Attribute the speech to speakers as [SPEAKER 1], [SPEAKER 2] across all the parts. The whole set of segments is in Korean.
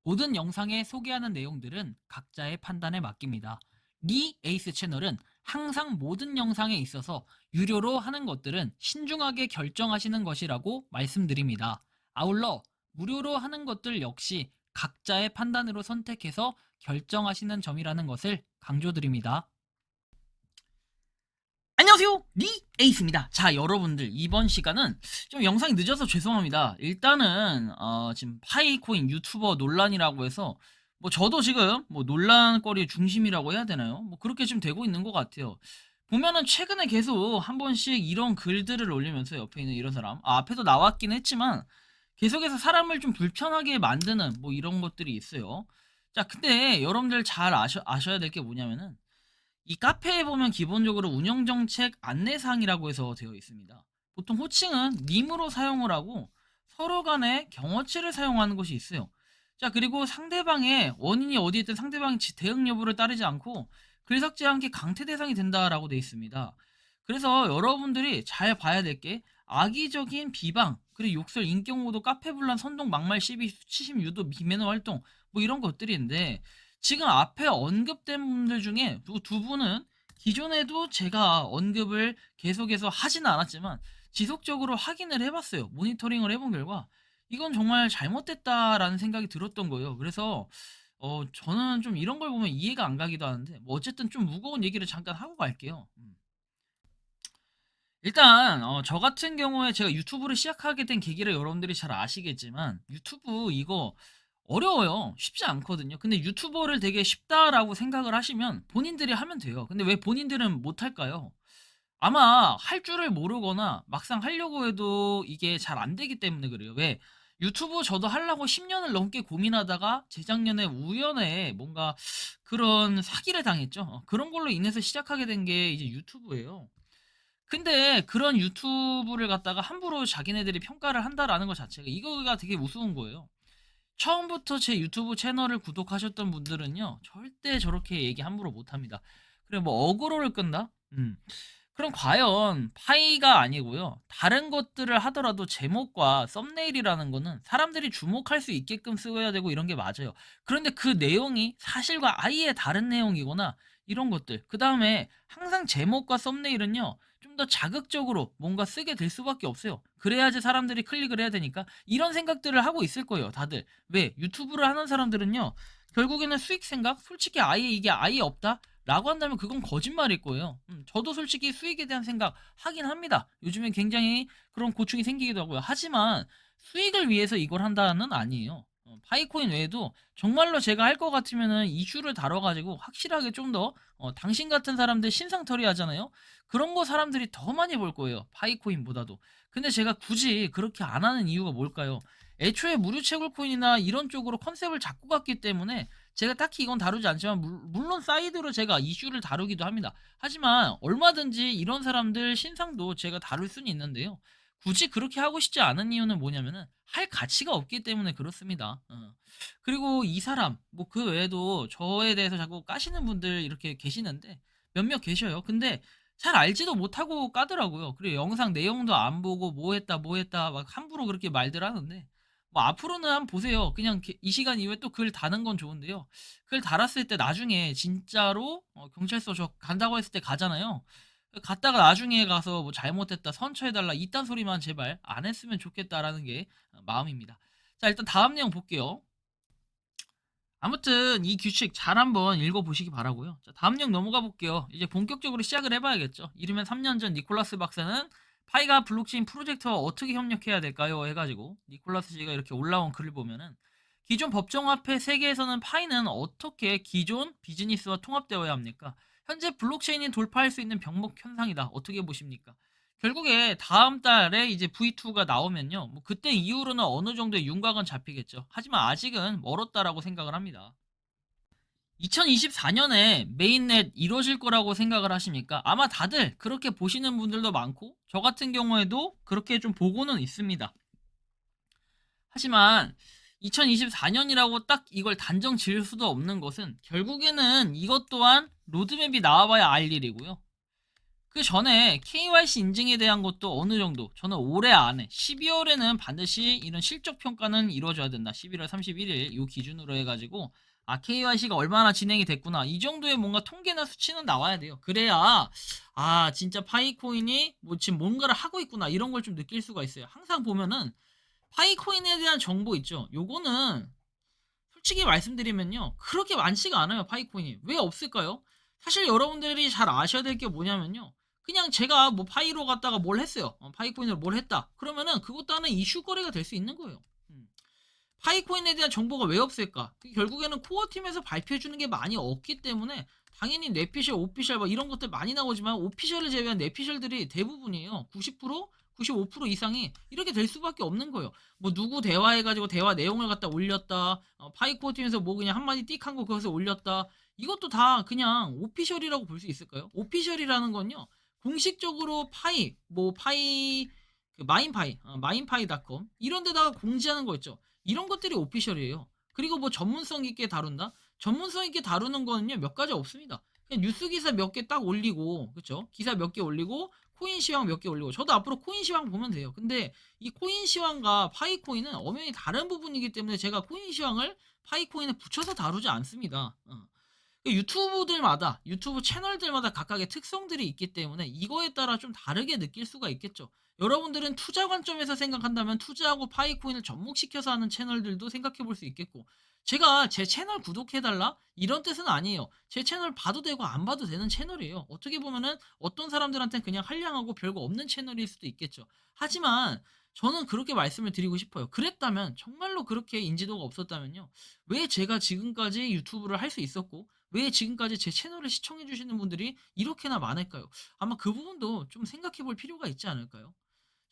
[SPEAKER 1] 모든 영상에 소개하는 내용들은 각자의 판단에 맡깁니다. 리 에이스 채널은 항상 모든 영상에 있어서 유료로 하는 것들은 신중하게 결정하시는 것이라고 말씀드립니다. 아울러 무료로 하는 것들 역시 각자의 판단으로 선택해서 결정하시는 점이라는 것을 강조드립니다. 안녕하세요, 리 에이스입니다. 자, 여러분들 이번 시간은 좀 영상이 늦어서 죄송합니다. 일단은 지금 파이코인 유튜버 논란이라고 해서 뭐 저도 지금 뭐 논란거리의 중심이라고 해야 되나요? 뭐 그렇게 좀 되고 있는 것 같아요. 보면은 최근에 계속 한 번씩 이런 글들을 올리면서 옆에 있는 이런 사람, 앞에도 나왔긴 했지만 계속해서 사람을 좀 불편하게 만드는 뭐 이런 것들이 있어요. 자, 근데 여러분들 잘 아셔야 될 게 뭐냐면은 이 카페에 보면 기본적으로 운영정책 안내사항이라고 해서 되어 있습니다. 보통 호칭은 님으로 사용을 하고 서로 간에 경어치를 사용하는 것이 있어요. 자, 그리고 상대방의 원인이 어디에 있든 상대방의 대응 여부를 따르지 않고 글 삭지 않게 강퇴 대상이 된다라고 되어 있습니다. 그래서 여러분들이 잘 봐야 될 게 악의적인 비방, 그리고 욕설, 인격모독, 카페 분란, 선동, 막말, 시비, 수치심, 유도, 비매너 활동 뭐 이런 것들인데 지금 앞에 언급된 분들 중에 두 분은 기존에도 제가 언급을 계속해서 하지는 않았지만 지속적으로 확인을 해봤어요. 모니터링을 해본 결과 이건 정말 잘못됐다라는 생각이 들었던 거예요. 그래서 저는 좀 이런 걸 보면 이해가 안 가기도 하는데 뭐 어쨌든 좀 무거운 얘기를 잠깐 하고 갈게요. 일단 저 같은 경우에 제가 유튜브를 시작하게 된 계기를 여러분들이 잘 아시겠지만 유튜브 이거 어려워요. 쉽지 않거든요. 근데 유튜버를 되게 쉽다라고 생각을 하시면 본인들이 하면 돼요. 근데 왜 본인들은 못할까요? 아마 할 줄을 모르거나 막상 하려고 해도 이게 잘 안 되기 때문에 그래요. 왜? 유튜브 저도 하려고 10년을 넘게 고민하다가 재작년에 우연에 뭔가 그런 사기를 당했죠. 그런 걸로 인해서 시작하게 된 게 이제 유튜브예요. 근데 그런 유튜브를 갖다가 함부로 자기네들이 평가를 한다라는 것 자체가 이거가 되게 우스운 거예요. 처음부터 제 유튜브 채널을 구독하셨던 분들은요, 절대 저렇게 얘기 함부로 못 합니다. 그래, 뭐, 어그로를 끈다? 그럼 과연 파이가 아니고요. 다른 것들을 하더라도 제목과 썸네일이라는 거는 사람들이 주목할 수 있게끔 쓰여야 되고 이런 게 맞아요. 그런데 그 내용이 사실과 아예 다른 내용이거나 이런 것들. 그 다음에 항상 제목과 썸네일은요. 좀 더 자극적으로 뭔가 쓰게 될 수밖에 없어요. 그래야지 사람들이 클릭을 해야 되니까 이런 생각들을 하고 있을 거예요. 다들. 왜? 유튜브를 하는 사람들은요. 결국에는 수익 생각? 솔직히 아예 이게 아예 없다? 라고 한다면 그건 거짓말일 거예요. 저도 솔직히 수익에 대한 생각 하긴 합니다. 요즘엔 굉장히 그런 고충이 생기기도 하고요. 하지만 수익을 위해서 이걸 한다는 아니에요. 파이코인 외에도 정말로 제가 할 것 같으면은 이슈를 다뤄가지고 확실하게 좀 더 당신 같은 사람들 신상털이 하잖아요. 그런 거 사람들이 더 많이 볼 거예요. 파이코인보다도. 근데 제가 굳이 그렇게 안 하는 이유가 뭘까요? 애초에 무료 채굴 코인이나 이런 쪽으로 컨셉을 잡고 갔기 때문에 제가 딱히 이건 다루지 않지만 물론 사이드로 제가 이슈를 다루기도 합니다. 하지만 얼마든지 이런 사람들 신상도 제가 다룰 수는 있는데요. 굳이 그렇게 하고 싶지 않은 이유는 뭐냐면은 할 가치가 없기 때문에 그렇습니다. 그리고 이 사람 뭐 그 외에도 저에 대해서 자꾸 까시는 분들 이렇게 계시는데 몇몇 계셔요. 근데 잘 알지도 못하고 까더라고요. 그리고 영상 내용도 안 보고 뭐 했다 막 함부로 그렇게 말들 하는데 뭐 앞으로는 한번 보세요. 그냥 이 시간 이후에 또 글 다는 건 좋은데요. 글 달았을 때 나중에 진짜로 경찰서 저 간다고 했을 때 가잖아요. 갔다가 나중에 가서 뭐 잘못했다, 선처해달라 이딴 소리만 제발 안 했으면 좋겠다라는 게 마음입니다. 자, 일단 다음 내용 볼게요. 아무튼 이 규칙 잘 한번 읽어보시기 바라고요. 자, 다음 내용 넘어가 볼게요. 이제 본격적으로 시작을 해봐야겠죠. 이르면 3년 전 니콜라스 박사는 파이가 블록체인 프로젝트와 어떻게 협력해야 될까요? 해가지고 니콜라스 씨가 이렇게 올라온 글을 보면은 기존 법정화폐 세계에서는 파이는 어떻게 기존 비즈니스와 통합되어야 합니까? 현재 블록체인이 돌파할 수 있는 병목 현상이다. 어떻게 보십니까? 결국에 다음 달에 이제 V2가 나오면요. 뭐 그때 이후로는 어느 정도의 윤곽은 잡히겠죠. 하지만 아직은 멀었다라고 생각을 합니다. 2024년에 메인넷 이루어질 거라고 생각을 하십니까? 아마 다들 그렇게 보시는 분들도 많고 저 같은 경우에도 그렇게 좀 보고는 있습니다. 하지만 2024년이라고 딱 이걸 단정 지을 수도 없는 것은 결국에는 이것 또한 로드맵이 나와봐야 알 일이고요. 그 전에 KYC 인증에 대한 것도 어느 정도 저는 올해 안에 12월에는 반드시 이런 실적 평가는 이루어져야 된다. 11월 31일 요 기준으로 해가지고 KYC가 얼마나 진행이 됐구나 이 정도의 뭔가 통계나 수치는 나와야 돼요. 그래야 진짜 파이코인이 뭐 지금 뭔가를 하고 있구나 이런 걸 좀 느낄 수가 있어요. 항상 보면은 파이코인에 대한 정보 있죠. 요거는 솔직히 말씀드리면요. 그렇게 많지가 않아요, 파이코인이. 왜 없을까요? 사실 여러분들이 잘 아셔야 될 게 뭐냐면요. 그냥 제가 뭐 파이로 갔다가 뭘 했어요. 파이코인으로 뭘 했다. 그러면은 그것도 하나의 이슈 거래가 될 수 있는 거예요. 파이코인에 대한 정보가 왜 없을까? 결국에는 코어팀에서 발표해주는 게 많이 없기 때문에 당연히 뇌피셜, 오피셜 막 이런 것들 많이 나오지만 오피셜을 제외한 뇌피셜들이 대부분이에요. 90%? 95% 이상이 이렇게 될 수밖에 없는 거예요. 뭐 누구 대화해가지고 대화 내용을 갖다 올렸다. 파이코어 팀에서 뭐 그냥 한마디 띡 한 거 거기서 올렸다. 이것도 다 그냥 오피셜이라고 볼 수 있을까요? 오피셜이라는 건요. 공식적으로 그 마인파이, 마인파이닷컴 이런 데다가 공지하는 거 있죠. 이런 것들이 오피셜이에요. 그리고 뭐 전문성 있게 다룬다? 전문성 있게 다루는 거는요, 몇 가지 없습니다. 그냥 뉴스 기사 몇 개 딱 올리고, 그쵸? 기사 몇 개 올리고, 코인 시황 몇 개 올리고, 저도 앞으로 코인 시황 보면 돼요. 근데 이 코인 시황과 파이코인은 엄연히 다른 부분이기 때문에 제가 코인 시황을 파이코인에 붙여서 다루지 않습니다. 유튜브들마다, 유튜브 채널들마다 각각의 특성들이 있기 때문에 이거에 따라 좀 다르게 느낄 수가 있겠죠. 여러분들은 투자 관점에서 생각한다면 투자하고 파이코인을 접목시켜서 하는 채널들도 생각해 볼 수 있겠고, 제가 제 채널 구독해달라? 이런 뜻은 아니에요. 제 채널 봐도 되고 안 봐도 되는 채널이에요. 어떻게 보면은 어떤 사람들한테는 그냥 한량하고 별거 없는 채널일 수도 있겠죠. 하지만 저는 그렇게 말씀을 드리고 싶어요. 그랬다면, 정말로 그렇게 인지도가 없었다면요. 왜 제가 지금까지 유튜브를 할 수 있었고, 왜 지금까지 제 채널을 시청해 주시는 분들이 이렇게나 많을까요? 아마 그 부분도 좀 생각해 볼 필요가 있지 않을까요?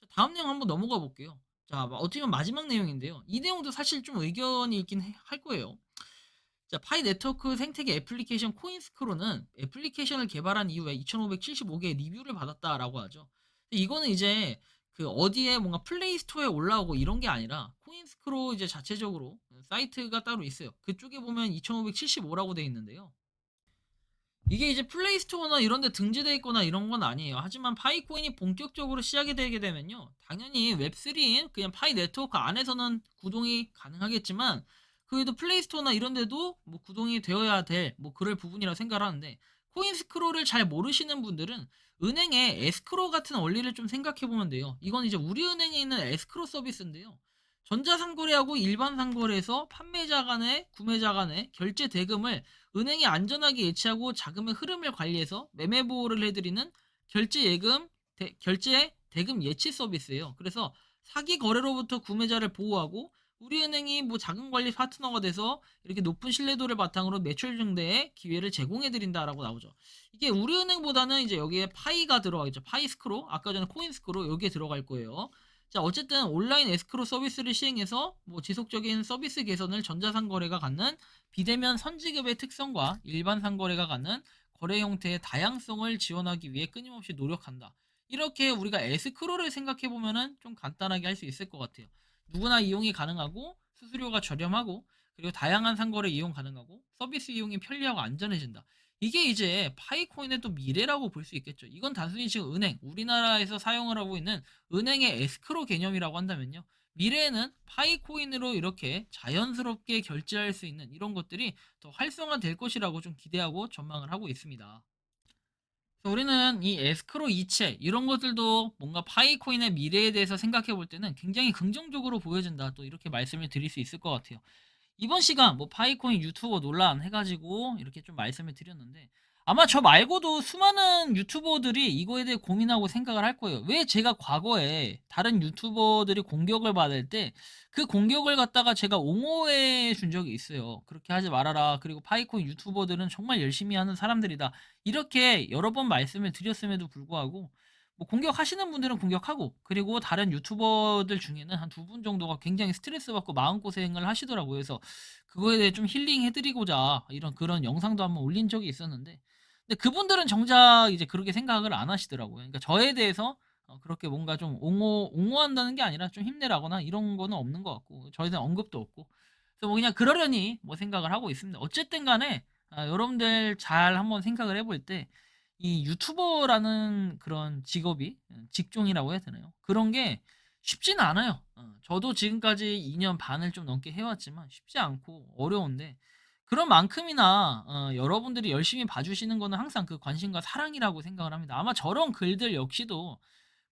[SPEAKER 1] 자, 다음 내용 한번 넘어가 볼게요. 자, 어떻게 보면 마지막 내용인데요. 이 내용도 사실 좀 의견이 있긴 할 거예요. 자, 파이 네트워크 생태계 애플리케이션 코인스크로는 애플리케이션을 개발한 이후에 2,575개의 리뷰를 받았다라고 하죠. 이거는 이제 그 어디에 뭔가 플레이 스토어에 올라오고 이런 게 아니라 코인스크로 이제 자체적으로 사이트가 따로 있어요. 그쪽에 보면 2,575라고 돼 있는데요. 이게 이제 플레이스토어나 이런 데 등재되어 있거나 이런 건 아니에요. 하지만 파이코인이 본격적으로 시작이 되게 되면요. 당연히 웹3인 그냥 파이 네트워크 안에서는 구동이 가능하겠지만 그래도 플레이스토어나 이런 데도 뭐 구동이 되어야 될 뭐 그럴 부분이라고 생각을 하는데 코인 스크롤을 잘 모르시는 분들은 은행의 에스크로 같은 원리를 좀 생각해 보면 돼요. 이건 이제 우리은행에 있는 에스크로 서비스인데요. 전자상거래하고 일반상거래에서 판매자 간의 구매자 간의 결제 대금을 은행이 안전하게 예치하고 자금의 흐름을 관리해서 매매 보호를 해드리는 결제 대금 예치 서비스예요. 그래서 사기 거래로부터 구매자를 보호하고 우리은행이 뭐 자금 관리 파트너가 돼서 이렇게 높은 신뢰도를 바탕으로 매출 증대의 기회를 제공해 드린다라고 나오죠. 이게 우리은행보다는 이제 여기에 파이가 들어가 있죠. 파이스크로 아까 전에 코인스크로 여기에 들어갈 거예요. 자, 어쨌든 온라인 에스크로 서비스를 시행해서 뭐 지속적인 서비스 개선을 전자상거래가 갖는 비대면 선지급의 특성과 일반 상거래가 갖는 거래 형태의 다양성을 지원하기 위해 끊임없이 노력한다. 이렇게 우리가 에스크로를 생각해 보면은 좀 간단하게 할 수 있을 것 같아요. 누구나 이용이 가능하고 수수료가 저렴하고 그리고 다양한 상거래 이용 가능하고 서비스 이용이 편리하고 안전해진다. 이게 이제 파이코인의 또 미래라고 볼 수 있겠죠. 이건 단순히 지금 은행, 우리나라에서 사용을 하고 있는 은행의 에스크로 개념이라고 한다면요. 미래에는 파이코인으로 이렇게 자연스럽게 결제할 수 있는 이런 것들이 더 활성화될 것이라고 좀 기대하고 전망을 하고 있습니다. 그래서 우리는 이 에스크로 이체 이런 것들도 뭔가 파이코인의 미래에 대해서 생각해 볼 때는 굉장히 긍정적으로 보여진다. 또 이렇게 말씀을 드릴 수 있을 것 같아요. 이번 시간 뭐 파이코인 유튜버 논란 해가지고 이렇게 좀 말씀을 드렸는데 아마 저 말고도 수많은 유튜버들이 이거에 대해 고민하고 생각을 할 거예요. 왜 제가 과거에 다른 유튜버들이 공격을 받을 때 그 공격을 갖다가 제가 옹호해 준 적이 있어요. 그렇게 하지 말아라. 그리고 파이코인 유튜버들은 정말 열심히 하는 사람들이다. 이렇게 여러 번 말씀을 드렸음에도 불구하고 뭐 공격하시는 분들은 공격하고 그리고 다른 유튜버들 중에는 한 두 분 정도가 굉장히 스트레스 받고 마음고생을 하시더라고요. 그래서 그거에 대해 좀 힐링해 드리고자 이런 그런 영상도 한번 올린 적이 있었는데 근데 그분들은 정작 이제 그렇게 생각을 안 하시더라고요. 그러니까 저에 대해서 그렇게 뭔가 좀 옹호한다는 게 아니라 좀 힘내라거나 이런 거는 없는 것 같고 저에 대한 언급도 없고 그래서 뭐 그냥 그러려니 뭐 생각을 하고 있습니다. 어쨌든 간에 여러분들 잘 한번 생각을 해볼 때 이 유튜버라는 그런 직업이 직종이라고 해야 되나요? 그런 게 쉽지는 않아요. 저도 지금까지 2년 반을 좀 넘게 해 왔지만 쉽지 않고 어려운데 그런 만큼이나 여러분들이 열심히 봐 주시는 거는 항상 그 관심과 사랑이라고 생각을 합니다. 아마 저런 글들 역시도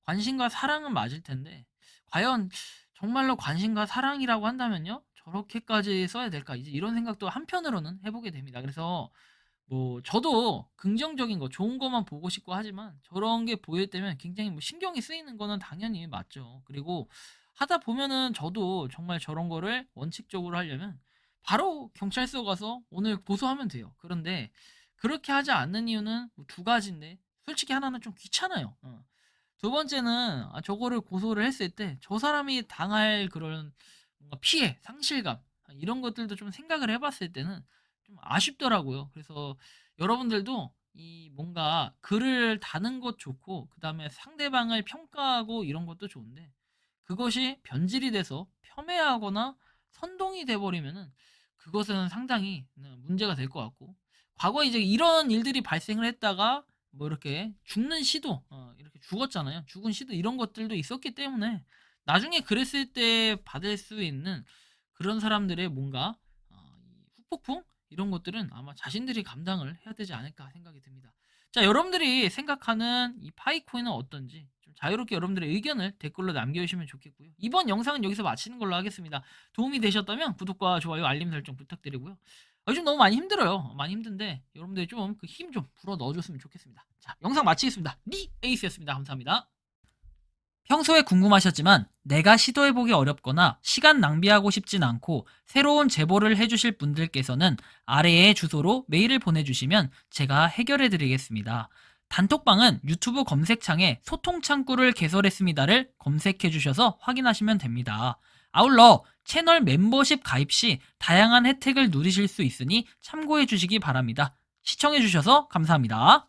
[SPEAKER 1] 관심과 사랑은 맞을 텐데 과연 정말로 관심과 사랑이라고 한다면요? '저렇게까지 써야 될까?' 이제 이런 생각도 한편으로는 해 보게 됩니다. 그래서 뭐 저도 긍정적인 거 좋은 것만 보고 싶고 하지만 저런 게 보일 때면 굉장히 뭐 신경이 쓰이는 거는 당연히 맞죠. 그리고 하다 보면은 저도 정말 저런 거를 원칙적으로 하려면 바로 경찰서 가서 오늘 고소하면 돼요. 그런데 그렇게 하지 않는 이유는 뭐두 가지인데 솔직히 하나는 좀 귀찮아요. 두 번째는 저거를 고소를 했을 때 저 사람이 당할 그런 뭔가 피해, 상실감 이런 것들도 좀 생각을 해 봤을 때는 좀 아쉽더라고요. 그래서 여러분들도 이 뭔가 글을 다는 것 좋고 그다음에 상대방을 평가하고 이런 것도 좋은데 그것이 변질이 돼서 폄훼하거나 선동이 돼 버리면은 그것은 상당히 문제가 될 것 같고 과거에 이제 이런 일들이 발생을 했다가 뭐 이렇게 죽는 시도 이렇게 죽었잖아요. 죽은 시도 이런 것들도 있었기 때문에 나중에 그랬을 때 받을 수 있는 그런 사람들의 뭔가 이 후폭풍 이런 것들은 아마 자신들이 감당을 해야 되지 않을까 생각이 듭니다. 자, 여러분들이 생각하는 이 파이코인은 어떤지 좀 자유롭게 여러분들의 의견을 댓글로 남겨주시면 좋겠고요. 이번 영상은 여기서 마치는 걸로 하겠습니다. 도움이 되셨다면 구독과 좋아요, 알림 설정 부탁드리고요. 요즘 너무 많이 힘들어요. 많이 힘든데 여러분들이 좀 그 힘 좀 불어 넣어줬으면 좋겠습니다. 자, 영상 마치겠습니다. 리 에이스였습니다. 감사합니다. 평소에 궁금하셨지만 내가 시도해보기 어렵거나 시간 낭비하고 싶진 않고 새로운 제보를 해주실 분들께서는 아래의 주소로 메일을 보내주시면 제가 해결해드리겠습니다. 단톡방은 유튜브 검색창에 소통창구를 개설했습니다를 검색해주셔서 확인하시면 됩니다. 아울러 채널 멤버십 가입 시 다양한 혜택을 누리실 수 있으니 참고해주시기 바랍니다. 시청해주셔서 감사합니다.